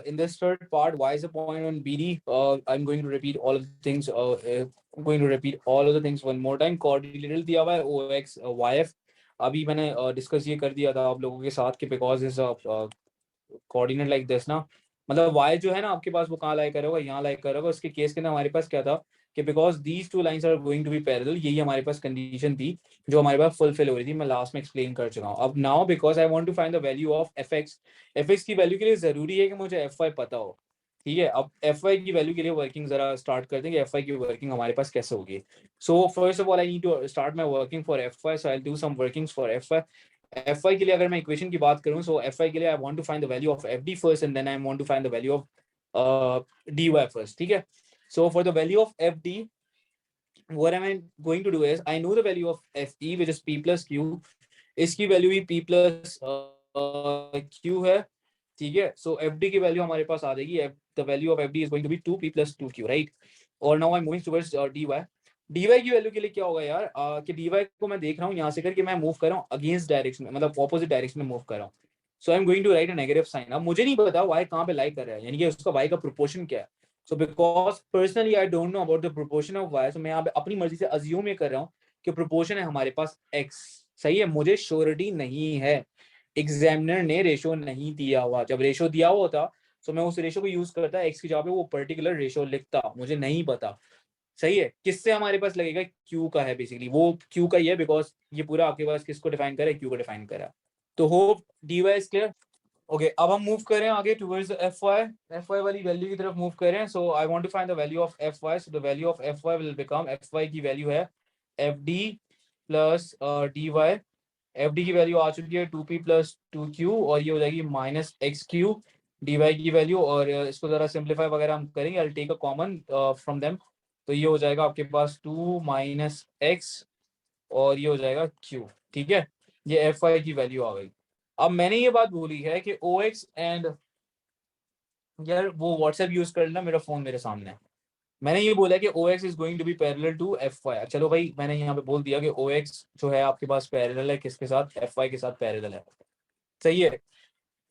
in this third part, why is the point on BD? I'm going to repeat all of the things. I'm going to repeat all of the things one more time. Coordinator दिया हुआ है OX YF. अभी मैंने discuss ये कर दिया था आप लोगों के साथ कि because is coordinate like this ना, मतलब y जो है ना आपके पास वो कहाँ लाई करेगा, यहाँ लाई करेगा। उसके केस के अंदर हमारे पास क्या था कि because these two lines are going to be parallel, यही हमारे पास कंडीशन थी जो हमारे पास फुलफिल हो रही थी। मैं लास्ट में एक्सप्लेन कर चुका हूँ। अब now because I want to find the value of F X की वैल्यू के लिए जरूरी है कि मुझे एफ वाई पता हो। ठीक है, अब एफ वाई की वैल्यू के लिए वर्किंग जरा स्टार्ट कर देंगे। एफ वाई की वर्किंग हमारे पास कैसे होगी। So first of all I need to start my working for F Y, so I do some workings for F Y. F I के लिए अगर मैं इक्वेशन की बात करूं, सो एफ आई के लिए I want to find the value of F D first and then I want to find the value of D Y first. ठीक है, so for the value of F D what am I going to do is I know the value of fe which is p plus q, इसकी value भी p plus q है। ठीक है, सो fd की value हमारे पास आ जाएगी, the value of fd is going to be 2p plus 2q, right? और now I'm moving towards dy। dy की वैल्यू के लिए क्या होगा यार कि dy को मैं देख रहा हूँ यहाँ से करके मैं मूव कर रहा हूँ अगेंस्ट डायरेक्शन में, मतलब ऑपोजिट डायरेक्शन में मूव कर रहा हूँ। So I am going to write a negative sign. अब मुझे नहीं पता y कहाँ पे लाइक कर रहा है, यानी कि उसका y का प्रोपोर्शन क्या है। So because personally I don't know about the proportion of y, so मैं यहाँ पे अपनी मर्जी से assume ये कर रहा हूँ कि proportion है हमारे पास x। सही है, मुझे श्योरिटी नहीं है, एग्जामिनर ने रेशो नहीं दिया हुआ। जब रेशो दिया हुआ होता तो मैं उस रेशो को यूज करता, x की जगह पे वो पर्टिकुलर रेशो लिखता। मुझे नहीं पता। सही है, किससे हमारे पास लगेगा, q का है बेसिकली, वो q का ही है बिकॉज ये पूरा आपके पास किसको डिफाइन करे, q को डिफाइन करा। तो hope dy is clear. Okay, अब हम मूव करें आगे टुवर्ड्स एफ वाई वाली वैल्यू की तरफ मूव करें। So I want to find the value of F Y. So the value of F Y will become, F Y की value है F D plus D Y. F D की value आ चुकी है 2p plus 2q और ये हो जाएगी minus X Q. D Y की वैल्यू, और इसको जरा सिंप्लीफाई वगैरह हम करेंगे, I take a common from them. तो ये हो जाएगा आपके पास 2 माइनस एक्स और ये हो जाएगा q। ठीक है, ये एफ वाई की वैल्यू आ गई। अब मैंने ये बात बोली है कि ओ एक्स एंड, यार वो व्हाट्सएप यूज कर लेना, मेरा फोन मेरे सामने है। मैंने ये बोला कि O X is going to be parallel to F Y. चलो भाई, मैंने यहाँ पे बोल दिया कि ओ एक्स जो है आपके पास पैरेलल है किसके साथ, एफ वाई के साथ पैरेलल है। सही है,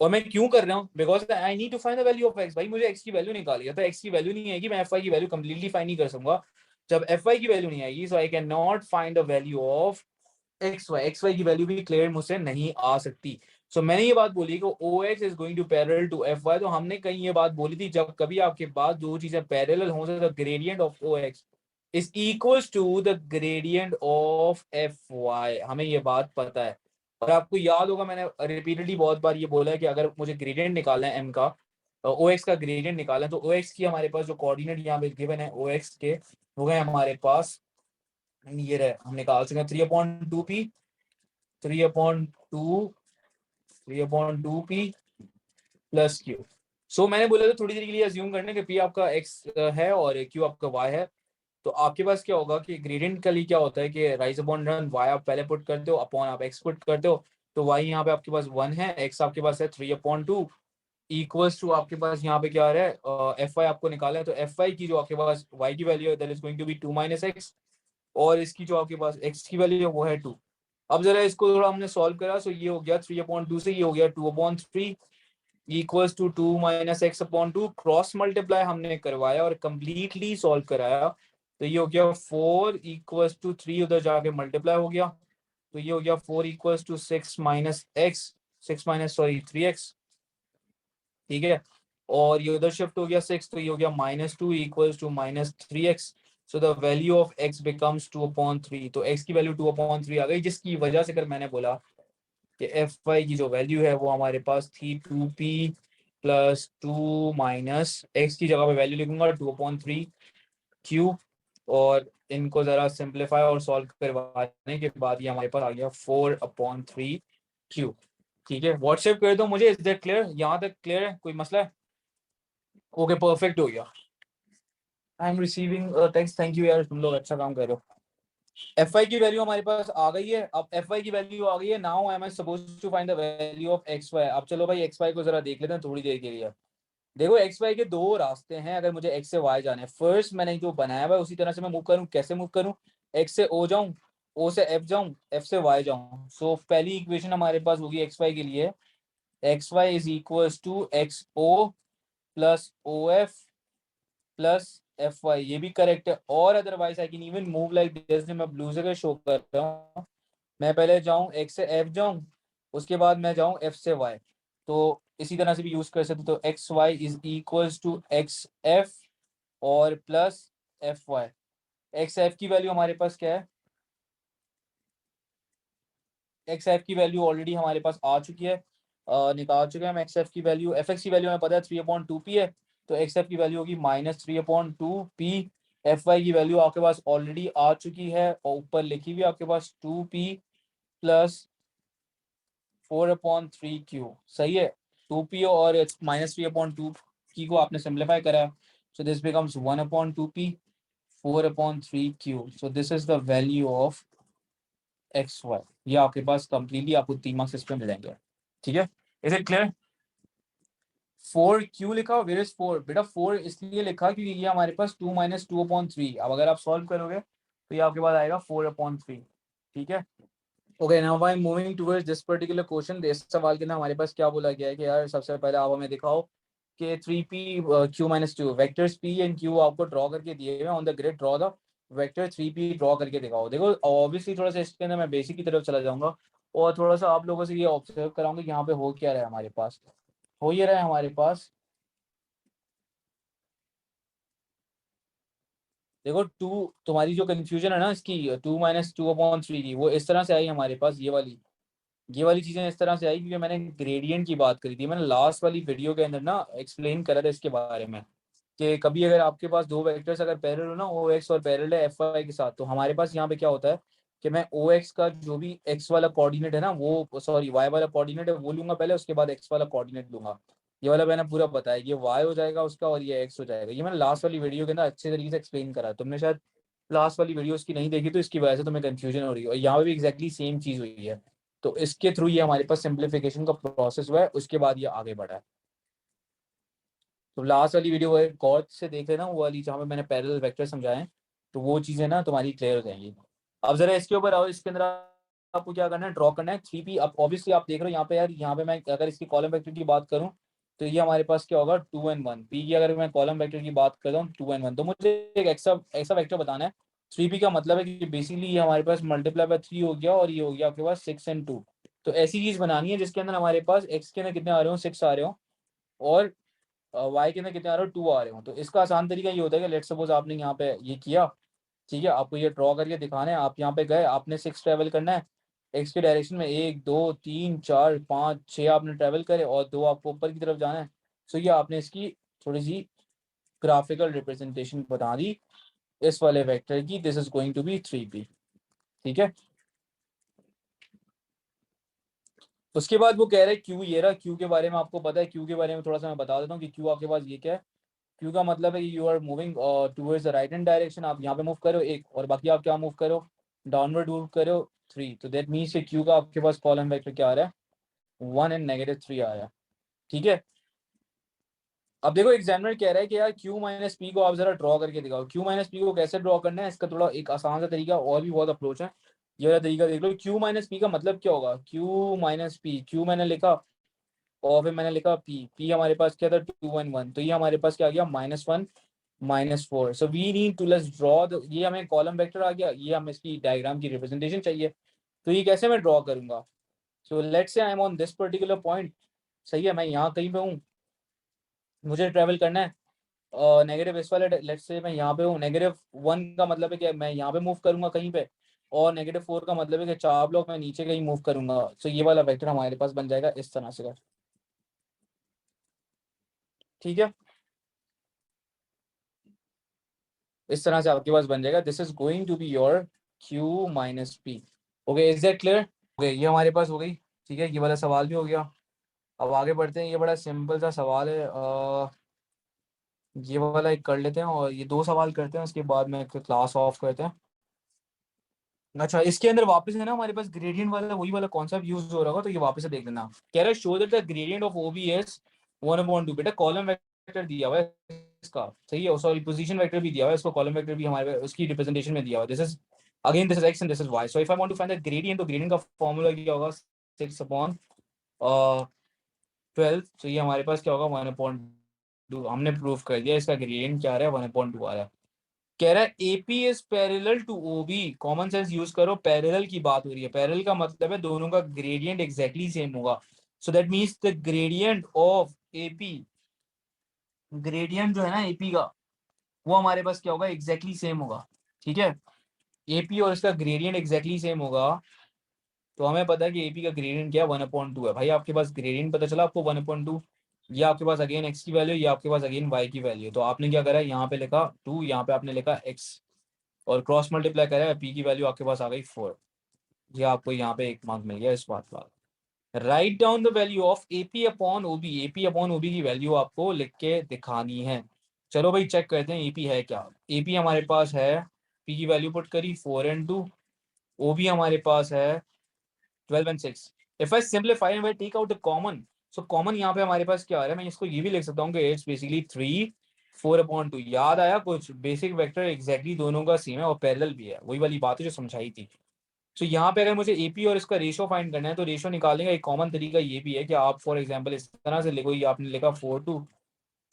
और मैं क्यों कर रहा हूँ, because I need to find the value of X. भाई मुझे एक्स की वैल्यू निकाली है, तो एक्स की वैल्यू नहीं आएगी, मैं एफ वाई की वैल्यू कंप्लीटली फाइंड नहीं कर सकूंगा जब एफ वाई की वैल्यू नहीं आएगी। So I can not find the value of X Y की वैल्यू भी क्लियर मुझसे नहीं आ सकती। सो मैंने ये बात बोली कि O X is going to parallel to F Y. तो हमने कहीं ये बात बोली थी, जब कभी आपके पास दो चीजें पैरेलल हो तो the gradient of O X is equals to the gradient of F Y. हमें ये बात पता है, और आपको याद होगा मैंने रिपीटेडली बहुत बार ये बोला है कि अगर मुझे ग्रेडियंट निकालना है एम का, ओ एक्स का ग्रेडियंट निकालना है, तो ओ एक्स की हमारे पास जो कोऑर्डिनेट यहाँ पे गिवन है ओ एक्स के, वो गए हमारे पास, ये रहे, हम निकाल चुके हैं 3/2p, 3/2 3/2p प्लस क्यू। सो मैंने बोला था थोड़ी देर के लिए अज्यूम करने के p आपका x है और q आपका y है। तो आपके पास क्या होगा कि ग्रेडियंट का लिए क्या होता है कि राइज अपॉन रन y आप पहले पुट करते हो, अपॉन आप x पुट करते हो। तो y यहाँ पे आपके पास 1 है, x आपके पास है 3/2 इक्वल्स टू आपके पास यहाँ पे क्या आ रहा है, एफ वाई आपको निकाला है। तो एफ वाई की जो आपके पास y की वैल्यू है that is going to be 2 minus X, और इसकी जो आपके पास x की वैल्यू है वो है 2। अब जरा इसको थोड़ा हमने सॉल्व करा, सो ये हो गया 3/2 से ये हो गया 2/3 equals to 2 minus X upon 2। Cross multiply हमने करवाया और कंप्लीटली सॉल्व कराया, तो ये हो गया 4 इक्वल्स टू 3, उधर जाके मल्टीप्लाई हो गया, तो ये हो गया 4 equals to 6 minus X, 6 minus sorry 3x। ठीक है, और ये उधर शिफ्ट हो गया 6, तो ये हो गया -2 equals to -3x। So the value of x becomes 2/3। तो x की वैल्यू 2/3 आ गई, जिसकी वजह से कर मैंने बोला कि एफ वाई की जो वैल्यू है वो हमारे पास थी 2p प्लस 2 माइनस एक्स की जगह पे वैल्यू लिखूंगा 2/3q, और इनको जरा सिंप्लीफाई और सॉल्व करवाने के बाद ये हमारे पास आ गया 4/3q। ठीक है, व्हाट्सएप कर दो मुझे, इज दैट क्लियर, यहाँ तक क्लियर है, कोई मसला है? ओके, परफेक्ट हो गया। I am receiving text, thank you यार, तुम लोग अच्छा काम कर रहे हो। एफ आई की वैल्यू हमारे पास आ गई है। अब एफ आई की वैल्यू आ गई है, now I am supposed to find the value of X Y. अब चलो भाई एक्स वाई को जरा देख लेते हैं थोड़ी देर के लिए। देखो एक्स वाई के दो रास्ते हैं, अगर मुझे एक्स से वाई जाना है। फर्स्ट मैंने जो बनाया हुआ है उसी तरह से मैं मूव करूँ। कैसे मूव करूँ, एक्स से ओ जाऊँ, ओ से एफ जाऊँ, एफ से वाई जाऊँ। सो पहली इक्वेशन हमारे पास होगी एक्स वाई के लिए X Y is equals to X O plus O F plus F Y, ये भी करेक्ट है। और otherwise I can even move like this, मैं ब्लू से शो कर रहा हूँ। मैं पहले जाऊँ एक्स से एफ जाऊँ, उसके बाद मैं जाऊँ एफ से वाई, तो इसी तरह से भी यूज कर सकते। तो X Y is equals to X F और plus F Y. X F की वैल्यू हमारे पास क्या है? एक्स एफ की वैल्यू ऑलरेडी हमारे पास आ चुकी है, निकाल चुके हैं हम एक्स एफ की वैल्यू। एफ एक्स की वैल्यू हमें पता है 3/2p है, तो एक्स एफ की वैल्यू होगी -3/2p। एफ वाई की वैल्यू आपके पास ऑलरेडी आ चुकी है और ऊपर लिखी हुई है आपके पास 2p प्लस 4/3q। सही है, 2p और -3/2 की को आपने सिंप्लीफाई करा है, so this becomes 1/2p 4/3q। So this is the value of X Y. ये आपके पास कंप्लीटली आपको 3 मार्क्स इस पे मिल जाएंगे। ठीक है, इज इट क्लियर? 4 क्यों लिखा? Where is 4? बेटा 4 इसलिए लिखा क्योंकि ये हमारे पास 2 - 2/3। अब अगर आप सॉल्व करोगे तो ये आपके पास आएगा 4/3। ठीक है, okay. Now I am moving towards this particular question. इस सवाल के अंदर हमारे पास क्या बोला गया है कि यार सबसे पहले आप हमें दिखाओ कि 3p q - 2 vectors p and q आपको ड्रॉ करके दिए हुए on the grid, draw the vector 3p, draw करके दिखाओ। देखो ऑब्वियसली थोड़ा सा इसके अंदर मैं बेसिक की तरफ चला जाऊंगा और थोड़ा सा आप लोगों से ये ऑब्जर्व कराऊंगा कि यहाँ पे हो क्या रहा है हमारे पास। हो ये रहा है हमारे पास, देखो टू, तुम्हारी जो कंफ्यूजन है ना इसकी 2 - 2/3 की, वो इस तरह से आई हमारे पास। ये वाली चीजें इस तरह से आई क्योंकि मैंने ग्रेडियंट की बात करी थी। मैंने लास्ट वाली वीडियो के अंदर ना एक्सप्लेन करा था इसके बारे में कि कभी अगर आपके पास दो वेक्टर्स अगर पैरेलल हो ना, ओ एक्स और पैरेलल है एफ वाई के साथ, तो हमारे पास यहाँ पे क्या होता है कि मैं ओ एक्स का जो भी एक्स वाला कोऑर्डिनेट है ना, वो सॉरी वाई वाला कोऑर्डिनेट है वो लूंगा पहले, उसके बाद एक्स वाला कोऑर्डिनेट लूंगा। ये वाला मैंने पूरा बताया, ये वाई हो जाएगा उसका और ये एक्स हो जाएगा। ये मैंने लास्ट वाली वीडियो के अंदर अच्छे तरीके से एक्सप्लेन करा। तुमने शायद लास्ट वाली वीडियो उसकी नहीं देखी, तो इसकी वजह से तुम्हें कंफ्यूजन हो रही है। और यहाँ पे भी एक्जैक्टली सेम चीज हुई है, तो इसके थ्रू ये हमारे पास सिंप्लीफिकेशन का प्रोसेस हुआ है, उसके बाद ये आगे बढ़ा है। तो लास्ट वाली वीडियो गौर से देख लेना, वो वाली जहाँ पे मैंने पैरेलल वेक्टर समझाए हैं, तो वो चीजें ना तुम्हारी क्लियर हो जाएंगी। अब जरा इसके ऊपर आओ, इसके अंदर आपको क्या करना है, ड्रॉ करना है 3p। अब ऑब्वियसली आप देख रहे हो यहाँ पे, यार यहाँ पे मैं अगर इसकी कॉलम वेक्टर की बात करूँ तो ये हमारे पास क्या होगा 2 and 1। p की अगर मैं कॉलम वेक्टर की बात करता हूँ 2 and 1, तो मुझे एक ऐसा ऐसा वेक्टर बताना है। 3p का मतलब है कि बेसिकली ये हमारे पास ×3 हो गया और ये हो गया आपके पास 6 and 2। तो ऐसी चीज बनानी है जिसके अंदर हमारे पास x के अंदर कितने आ रहे हो, 6 आ रहे हो, और वाई के अंदर कितने आ रहे हो, 2 आ रहे हो। तो इसका आसान तरीका ये होता है कि लेट सपोज आपने यहाँ पे ये किया, ठीक है, आपको ये ड्रॉ करके दिखाना है। आप यहाँ पे गए, आपने 6 ट्रेवल करना है एक्स के डायरेक्शन में, 1 2 3 4 5 6 आपने ट्रेवल करे और 2 आपको ऊपर की तरफ जाना है। सो ये आपने इसकी थोड़ी सी ग्राफिकल रिप्रेजेंटेशन बता दी इस वाले वेक्टर की। This is going to be 3p। ठीक है, उसके बाद वो कह रहे हैं क्यू, ये रहा क्यू के बारे में आपको पता है। क्यू के बारे में थोड़ा सा मैं बता देता हूँ कि क्यू आपके पास ये क्या है। क्यू का मतलब है कि you are moving towards the right hand direction. आप यहाँ पे मूव करो एक, और बाकी आप क्या मूव करो, डाउनवर्ड मूव करो 3। तो दैट मीन्स कि क्यू का आपके पास कॉलम वेक्टर क्या आ रहा है, 1 and -3 आ रहा है। ठीक है, अब देखो एग्जामिनर कह रहा है कि यार q - p को आप जरा ड्रॉ करके दिखाओ। q - p को कैसे ड्रॉ करना है, इसका थोड़ा एक आसान सा तरीका, और भी बहुत अप्रोच है। ये वाला तरीका देख लो। q - p का मतलब क्या होगा, q - p, q मैंने लिखा और फिर मैंने लिखा p हमारे पास क्या था 2 and 1, तो ये हमारे पास क्या आ गया -1 -4। So we need to let's draw ये हमें कॉलम वेक्टर आ गया, ये हमें इसकी डायग्राम की रिप्रेजेंटेशन चाहिए। तो ये कैसे मैं ड्रॉ करूंगा। So let's say I am on this particular point. सही है, मैं यहाँ कहीं पे हूँ, मुझे ट्रेवल करना है नेगेटिव इस वाले, लेट्स से मैं यहाँ पे हूँ। -1 का मतलब है कि मैं यहाँ पे मूव करूंगा कहीं पे, और -4 का मतलब है कि 4 ब्लॉक मैं नीचे कहीं मूव करूंगा। सो ये वाला वेक्टर हमारे पास बन जाएगा इस तरह से। ठीक है, इस तरह से आपके पास बन जाएगा। This is going to be your q - p। Okay, is that clear? Okay, ये हमारे पास हो गई। ठीक है, ये वाला सवाल भी हो गया। अब आगे बढ़ते हैं। ये बड़ा सिंपल सा सवाल है, ये वाला एक कर लेते हैं और ये 2 सवाल करते हैं, उसके बाद में क्लास ऑफ करते हैं। अच्छा, इसके अंदर वापस है ना हमारे पास ग्रेडियंट वाला वही वाला कॉन्सेप्ट यूज हो रहा होगा, तो ये वापस से देख लेना। कह रहा है show that the gradient of OBS 1/2। बेटा कॉलम वेक्टर दिया हुआ है इसका, सही है, सॉरी पोजीशन वेक्टर भी दिया हुआ है, इसको कॉलम वेक्टर भी हमारे उसकी रिप्रेजेंटेशन में दिया हुआ है। This is again this is x and this is y। So if I want to find the gradient, तो ग्रेडियंट का फॉर्मूला क्या होगा, 6/, 12, तो ये हमारे पास क्या होगा 1/2। हमने प्रूफ कर दिया इसका ग्रेडियंट क्या आ रहा है 1/2 आ रहा है। कह रहा है AP is parallel to OB. Common sense use करो, पैरेलल की बात हो रही है, पैरेलल का मतलब है दोनों का ग्रेडियंट एग्जैक्टली सेम होगा। So that means the gradient of AP, gradient जो है ना एपी का, वो हमारे पास क्या होगा एग्जैक्टली सेम होगा। ठीक है, एपी और इसका ग्रेडियंट एग्जैक्टली सेम होगा, तो हमें पता है कि एपी का ग्रेडियंट क्या 1/2 है। भाई आपके पास ग्रेडियंट पता चला आपको 1/2, ये आपके पास अगेन एक्स की वैल्यू, ये आपके पास अगेन वाई की वैल्यू। तो आपने क्या करा है, यहाँ पे लिखा 2, यहाँ पे आपने लिखा एक्स, और क्रॉस मल्टीप्लाई करा है, पी की वैल्यू आपके पास आ गई 4। ये आपको यहाँ पे 1 मार्क मिल गया इस बात का। Write down the value of AP upon OB, AP upon OB की वैल्यू आपको लिख के दिखानी है। चलो भाई चेक करते हैं एपी है क्या। एपी हमारे पास है, पी की वैल्यू पुट करी 4 and 2, ओबी हमारे पास है 12 and 6। If I simplify and take out the common, so common यहाँ पे हमारे पास क्या आ रहा है, मैं इसको ये भी लिख सकता हूँ कि इट्स बेसिकली 3 4/2। याद आया कुछ, बेसिक वेक्टर एग्जैक्टली दोनों का सेम है और पैरेलल भी है, वही वाली बात है जो समझाई थी। तो यहाँ पे अगर मुझे एपी और इसका रेशो फाइंड करना है, तो रेशो निकालने का एक कॉमन तरीका ये भी है कि आप फॉर एग्जांपल इस तरह से लिखो, ये आपने लिखा 4/2,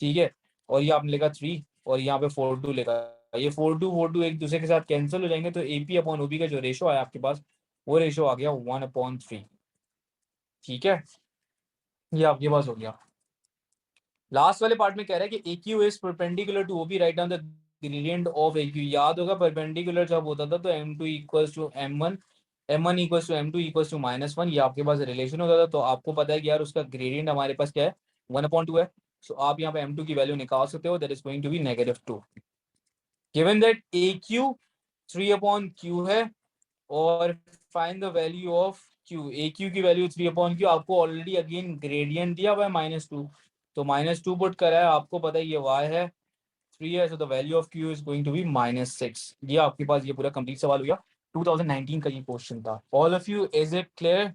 ठीक है, और ये आपने लिखा 3, और यहाँ पे 4/2 लिखा। ये 4/2 एक दूसरे के साथ कैंसिल हो जाएंगे, तो एपी अपॉन ओबी का जो रेशो है आपके पास, वो रेशो आ गया 1/3। ठीक है, ये आपके पास हो गया। लास्ट वाले पार्ट में कह रहा है कि AQ is perpendicular to OB, write down the gradient of AQ। याद होगा परपेंडिकुलर जब होता था तो M2 equals to M1, M1 equals to M2 equals to -1, ये आपके पास रिलेशन होता था। तो आपको पता है कि यार उसका ग्रेडियंट हमारे पास क्या है 1/2 है। सो आप यहाँ पे M2 की वैल्यू निकाल सकते हो, that is going to be -2। Given that AQ 3/Q है, और find the value of Q। AQ की वैल्यू 3/Q, आपको ऑलरेडी अगेन ग्रेडियंट दिया हुआ है -2, तो -2 पुट करा है, आपको पता है ये y है, 3 है, so the value of Q is going to be -6। ये आपके पास ये पूरा कंप्लीट सवाल हो गया। 2019 का ये क्वेश्चन था। All of you, is it clear?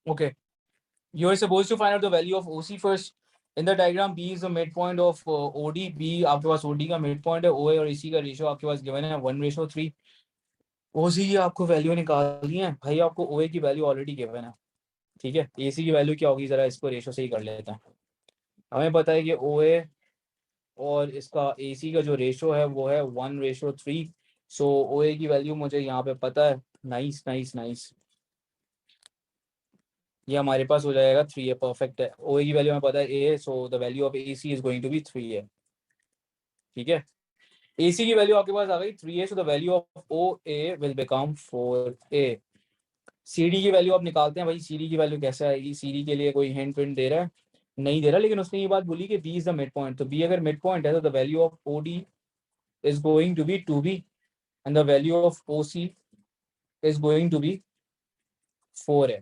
Okay, you are supposed to find out the value of OC first. In the diagram B is the mid point of OD। B आपके पास OD का mid point है, OA और AC का ratio आपके पास given है 1:3। OC की आपको वैल्यू निकालनी है, भाई आपको OA की वैल्यू ऑलरेडी गिवन है, ठीक है। AC की वैल्यू क्या होगी, जरा इसको रेशियो से ही कर लेते हैं। हमें पता है कि OA और इसका AC का जो रेशो है वो है 1:3। सो OA की वैल्यू मुझे यहाँ पे पता है, नाइस नाइस नाइस, ये हमारे पास हो जाएगा 3 है, परफेक्ट है। OA की वैल्यू हमें पता है A है, so the value of AC is going to be 3 है, ठीक है। AC की वैल्यू आपके पास आ गई 3 है, so the value of OA will become 4A। CD की वैल्यू आप निकालते हैं, भाई CD की वैल्यू कैसे आएगी, CD के लिए कोई हिंट विंट दे रहा है? नहीं दे रहा, लेकिन उसने ये बात बोली कि B is the mid point, तो B अगर मिड पॉइंट है तो the value of OD is going to be 2B and the value of OC is going to be 4A.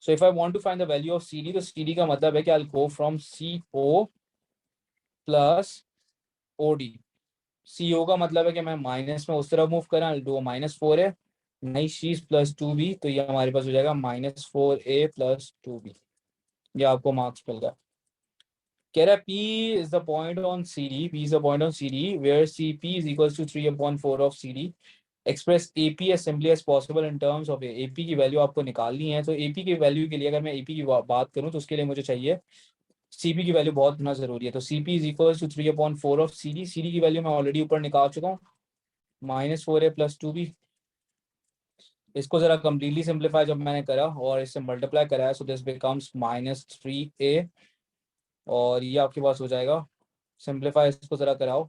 So if I want to find the value of CD, तो CD का मतलब है कि I'll go from CO plus OD। CO का मतलब है कि मैं माइनस में उस तरफ मूव करा, I'll do -4A, नाइस चीज प्लस 2B, तो ये हमारे पास हो जाएगा -4A प्लस 2B। ये आपको मार्क्स मिल गया। कह रहा है P is the point on CD, P is the point on CD where CP is equals to 3/4 of CD। Express AP as simply as possible in terms of AP की value आपको निकालनी है। तो AP की value के लिए अगर मैं AP की बात करूं तो उसके लिए मुझे चाहिए CP की वैल्यू बहुत होना जरूरी है। तो CP is equal to 3/4 of CD। CD की वैल्यू मैं ऑलरेडी ऊपर निकाल चुका हूँ, -4A प्लस 2B। इसको जरा कम्प्लीटली सिंप्लीफाई जब मैंने करा और इससे मल्टीप्लाई कराया, सो दिस बिकम्स -3A, और ये आपके पास हो जाएगा, सिंप्लीफाई इसको जरा कराओ,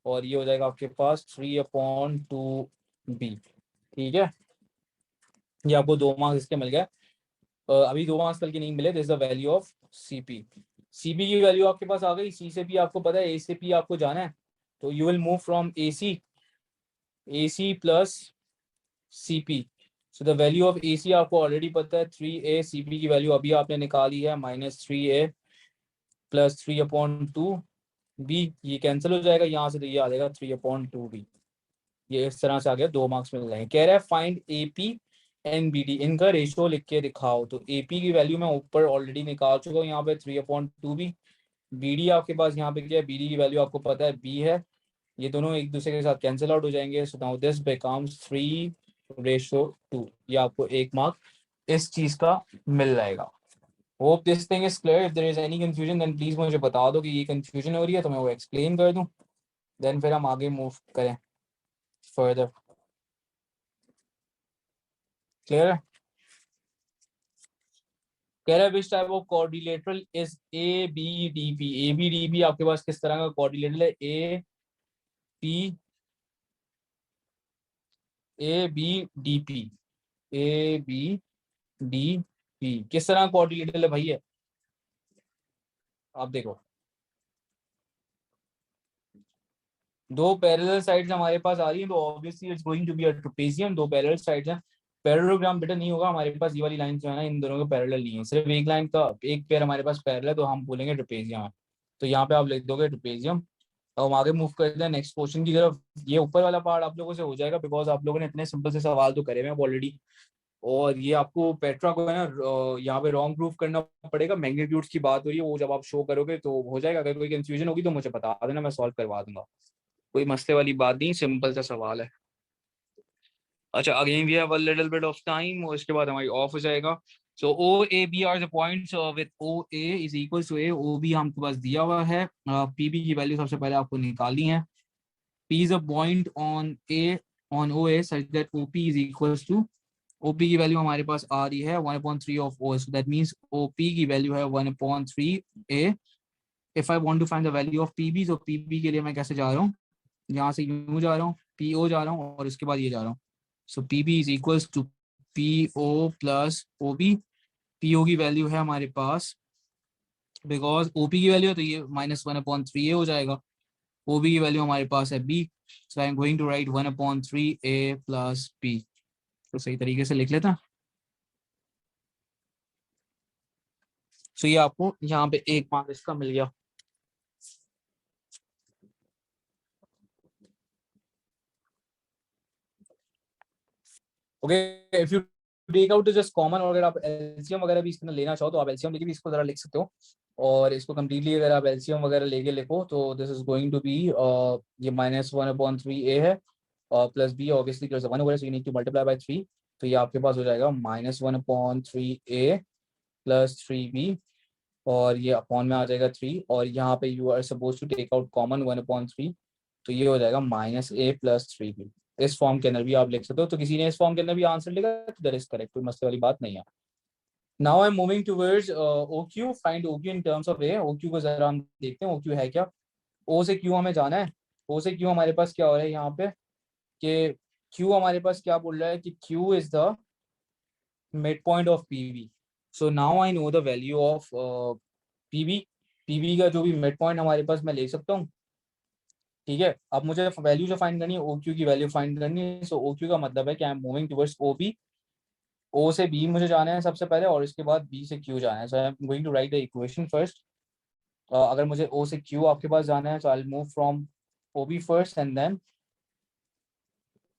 और ये हो जाएगा आपके पास 3/2B। ठीक है, ये आपको 2 मार्क्स इसके मिल गए। अभी 2 मार्क्स कल के नहीं मिले। This the value of CP। CP की वैल्यू आपके पास आ गई। C से P आपको पता है, A से P आपको जाना है, तो you will move from AC plus CP। So the value of AC आपको ऑलरेडी पता है 3A। CP की वैल्यू अभी आपने निकाली है -3A प्लस 3/2B। ये कैंसिल हो जाएगा यहाँ से, तो ये आ जाएगा 3/2B। ये इस तरह से आ गया, 2 मार्क्स मिल जाएंगे। कह रहा है फाइंड AP एंड BD, इनका रेशियो लिख के दिखाओ। तो AP की वैल्यू मैं ऊपर ऑलरेडी निकाल चुका हूँ यहाँ पे 3/2B। BD आपके पास यहाँ पे क्या है, BD की वैल्यू आपको पता है B है, ये दोनों एक दूसरे के साथ कैंसिल आउट हो जाएंगे। So now this becomes 3:2। ये आपको 1 मार्क इस चीज का मिल जाएगा। Hope this thing is clear. If there is any confusion then please मुझे बता दो कि ये कंफ्यूजन हो रही है तो मैं वो एक्सप्लेन कर दूं, देन फिर हम आगे मूव करें फर्दर. क्लियर है? कह रहा है which type of coordinator is A B D P. A B D P आपके पास किस तरह का कोऑर्डिनेटर है? P A B D P. A B D P किस तरह का कोऑर्डिनेटर है भाई? है आप देखो, दो पैरेलल साइड्स हमारे पास आ रही हैं तो obviously it's going to be a trapezium. दो पैरेलल साइड्स हैं, पैरेललोग्राम बेटा नहीं होगा हमारे पास. ये वाली लाइन जो है ना, इन दोनों के पैरेलल नहीं है, सिर्फ एक लाइन का एक पेयर हमारे पास पैरेलल है तो हम बोलेंगे ट्रेपेजियम है. तो यहाँ पे आप लिख दोगे ट्रेपेजियम. अब हम आगे मूव करते हैं नेक्स्ट क्वेश्चन की तरफ. ये ऊपर वाला पार्ट आप लोगों से हो जाएगा बिकॉज आप लोगों ने इतने सिंपल से सवाल तो करे हुए हैं ऑलरेडी. और ये आपको पेट्रा को है ना यहाँ पे रॉन्ग प्रूफ करना पड़ेगा. मैग्नीट्यूड्स की बात हो रही है, वो जब आप शो करोगे तो हो जाएगा. अगर कोई कंफ्यूजन होगी तो मुझे बता देना, मैं सॉल्व करवा दूंगा. कोई मसले वाली बात नहीं, सिंपल सा सवाल है. अच्छा, again we have a little bit of time और इसके बाद हमारी ऑफ हो जाएगा. So O A B are the points with O A is equal to A. O B हमको पास दिया हुआ है. पी बी की वैल्यू सबसे पहले आपको निकालनी है. P is a point on A on O A such that O P is equal to. OP की वैल्यू हमारे पास आ रही है 1/3 of O. So that means OP की वैल्यू है 1/3 A. If I want to find the value of PB, तो PB के लिए मैं कैसे जा रहा हूँ? यहाँ से यूं जा रहा हूँ, पीओ जा रहा हूँ और इसके बाद ये जा रहा हूँ. So PB is equals to PO plus OB. PO की वैल्यू है हमारे पास, बिकॉज ओपी की वैल्यू है तो ये -1/3 ए हो जाएगा. ओबी की वैल्यू हमारे पास है B. So I am going to write 1/3 A plus B. तो सही तरीके से लिख लेता है. सो ये आपको यहाँ पे एक मार्क इसका मिल गया. Okay, if you take out just common, और अगर आप एलसीएम वगैरह भी इसमें लेना चाहो तो आप एलसीएम लेके भी इसको जरा लिख सकते हो. और इसको कम्प्लीटली अगर आप एलसीएम वगैरह लेके लिखो तो this is going to be ये -1/3 ए है plus B. Obviously there's a 1 over it, so you need to multiply by 3. तो ये आपके पास हो जाएगा -1/3 ए प्लस 3 बी. और ये अपॉन में आ जाएगा 3. और यहाँ पे you are suppose to take out common 1/3. तो ये हो जाएगा -a+3b. इस फॉर्म के अंदर भी आप लिख सकते हो. तो किसी ने इस फॉर्म के अंदर भी आंसर लिखा तो दैट इज करेक्ट, कोई मसले वाली बात नहीं है. Now I am moving towards O Q. Find O Q in terms of A. O Q को जरा हम देखते हैं ओ क्यू है क्या. ओ से क्यू हमें जाना है. ओ से क्यू हमारे पास क्या हो रहा है यहाँ पे कि क्यू हमारे पास क्या बोल रहा है कि Q is the mid point of PV. So now I know the value of PV. PV का जो भी मिड पॉइंट हमारे पास मैं ले सकता हूँ. ठीक है, अब मुझे वैल्यू जो फाइंड करनी है ओ क्यू की वैल्यू फाइंड करनी है. सो ओ क्यू का मतलब है कि I am moving towards O B. O से बी मुझे जाना है सबसे पहले और इसके बाद बी से क्यू जाना है. So I am going to write the equation first. अगर मुझे ओ से क्यू आपके पास जाना है तो I will move from O B first and then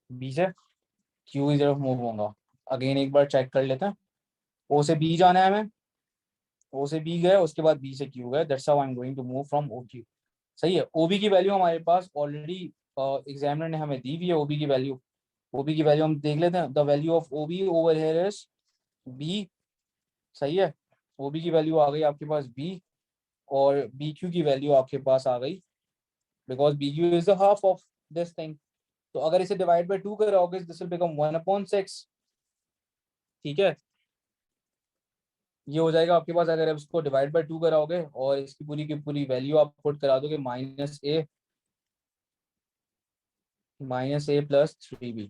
B से क्यू की तरफ मूव होगा. अगेन एक बार चेक कर लेते हैं. ओ से बी जाना है हमें, ओ से बी गए उसके बाद बी से क्यू गए. That's how I am going to move from O Q. सही है. ओबी की वैल्यू हमारे पास ऑलरेडी एग्जामिनर ने हमें दी हुई है. ओबी की वैल्यू, ओबी की वैल्यू हम देख लेते हैं. The value of OB over here is B. सही है, ओबी की वैल्यू आ गई आपके पास बी. और बी क्यू की वैल्यू आपके पास आ गई because B Q is the half of this thing. तो अगर इसे डिवाइड बाय 2 करोगे दिस विल बिकम 1/6. ठीक है, ये हो जाएगा आपके पास. अगर आप इसको डिवाइड बाय 2 कराओगे और इसकी पूरी की पूरी वैल्यू आप पुट करा दोगे -a+3b.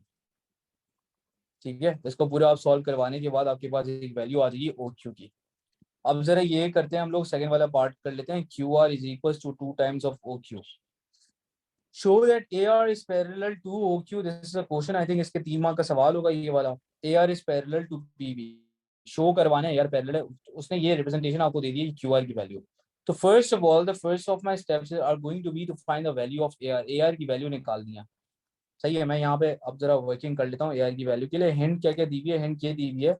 ठीक है, इसको पूरा आप सॉल्व करवाने के बाद आपके पास एक वैल्यू आ जाएगी ओ क्यू की. अब जरा ये करते हैं हम लोग, सेकंड वाला पार्ट कर लेते हैं. Q R is equal to 2 times of O Q. Show that A R is parallel to O Q. This is a question, I think इसके 3 मार्क का सवाल होगा ये वाला. A R is parallel to P B. Show करवाना है यार parallel है. उसने ये रिप्रेजेंटेशन आपको दे दी है क्यू आर की वैल्यू. तो first of all the first of my steps are going to be to find the value of A R. A R की वैल्यू निकालनी है. सही है, मैं यहाँ पे अब जरा वर्किंग कर लेता हूँ. ए आर की वैल्यू के लिए हिंट क्या क्या दी हुई है. हिंट ये दी हुई है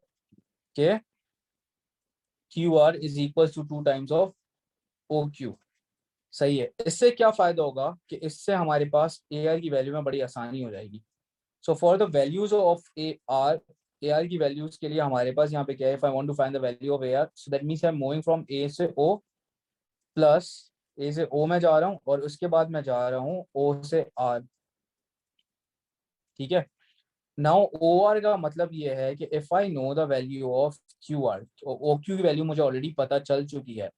कि Q R is equal to 2 times of O Q. सही है, इससे क्या फायदा होगा कि इससे हमारे पास ए आर की वैल्यू में बड़ी आसानी हो जाएगी. So for the values of A R A R की वैल्यूज के लिए हमारे पास यहाँ पे क्या है, if I want to find the value of A R, so that means I am moving from A से ओ प्लस ए से ओ में जा रहा हूँ और उसके बाद मैं जा रहा हूँ ओ से आर। ठीक है, नाउ ओ आर का मतलब ये है कि if I know the value of Q R, O Q की वैल्यू मुझे ऑलरेडी पता चल चुकी है,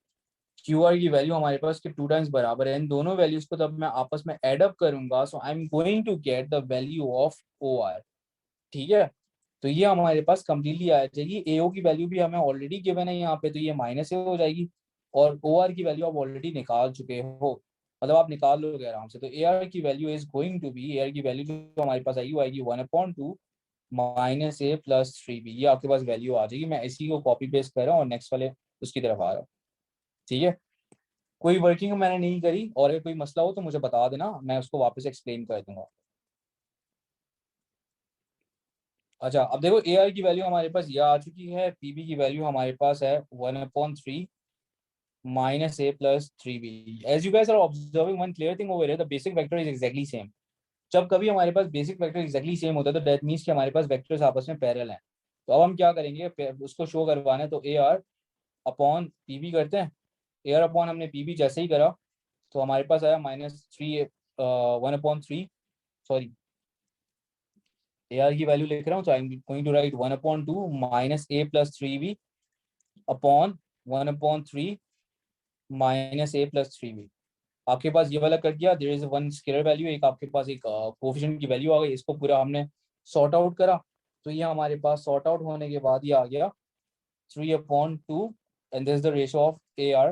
क्यू आर की वैल्यू हमारे पास के 2 टाइम्स बराबर है, इन दोनों वैल्यूज को तब मैं आपस में एड अप करूंगा, so I am going to get the value of O R. ठीक है, तो ये हमारे पास कंप्लीटली आ जाएगी। एओ की वैल्यू भी हमें ऑलरेडी गिवन है यहाँ पे, तो ये माइनस से हो जाएगी, और ओ आर की वैल्यू आप ऑलरेडी निकाल चुके हो, मतलब आप निकाल लोगे आराम से। तो ए आर की value is going to be, A R की वैल्यू जो हमारे पास आएगी वो आएगी 1/2 माइनस ए प्लस 3b। ये आपके पास वैल्यू आ जाएगी। मैं इसी को कॉपी पेस्ट कर रहा हूँ और नेक्स्ट वाले उसकी तरफ आ रहा हूँ। ठीक है, कोई वर्किंग मैंने नहीं करी, और अगर कोई मसला हो तो मुझे बता देना, मैं उसको वापस एक्सप्लेन कर दूंगा। अच्छा, अब देखो ए आर की वैल्यू हमारे पास ये आ चुकी है, पीबी की वैल्यू हमारे पास है 1/3 minus A plus 3b। As you guys are observing one clear thing over here, the basic vector is exactly same. जब कभी हमारे पास बेसिक वेक्टर एक्जैक्टली सेम होता है तो दैट मीन्स कि हमारे पास वेक्टर्स आपस में पैरेलल हैं। तो अब हम क्या करेंगे, उसको शो करवाना है, तो ए आर अपॉन पीबी करते हैं। ए आर अपॉन हमने पीबी जैसे ही करा तो हमारे पास आया -3, 1/3, सॉरी ए आर की वैल्यू लिख रहा हूँ, तो I am going to write 1/2 minus A plus 3b upon 1/3 minus A plus 3b। आपके पास ये वाला कट गया, there is one scalar value, एक आपके पास एक कोएफिशिएंट की वैल्यू आ गई, इसको पूरा हमने सॉर्ट आउट करा। तो ये हमारे पास सॉर्ट आउट होने के बाद ये आ गया 3/2 and this is the ratio of A R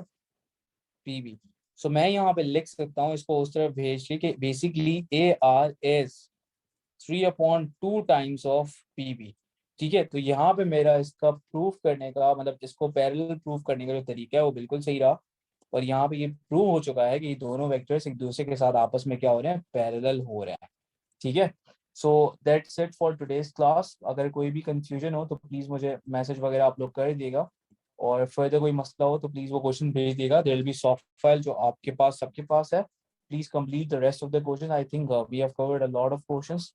P B. सो मैं यहाँ पे लिख सकता हूँ इसको उस तरफ भेज के कि basically A R is 3/2 times of P B. ठीक है, तो यहाँ पे मेरा इसका प्रूफ करने का, मतलब इसको पैरेलल प्रूफ करने का जो तरीका है वो बिल्कुल सही रहा, और यहाँ पे ये प्रूव हो चुका है कि ये दोनों वेक्टर्स एक दूसरे के साथ आपस में क्या हो रहे हैं, पैरेलल हो रहे हैं। ठीक है, so that's it for today's class. अगर कोई भी कंफ्यूजन हो तो प्लीज़ मुझे मैसेज वगैरह आप लोग कर दिएगा, और फर्दर कोई मसला हो तो प्लीज़ वो क्वेश्चन भेज दिएगा। There will be soft file जो आपके पास सबके पास है। Please complete the rest of the question. I think we have covered a lot of questions.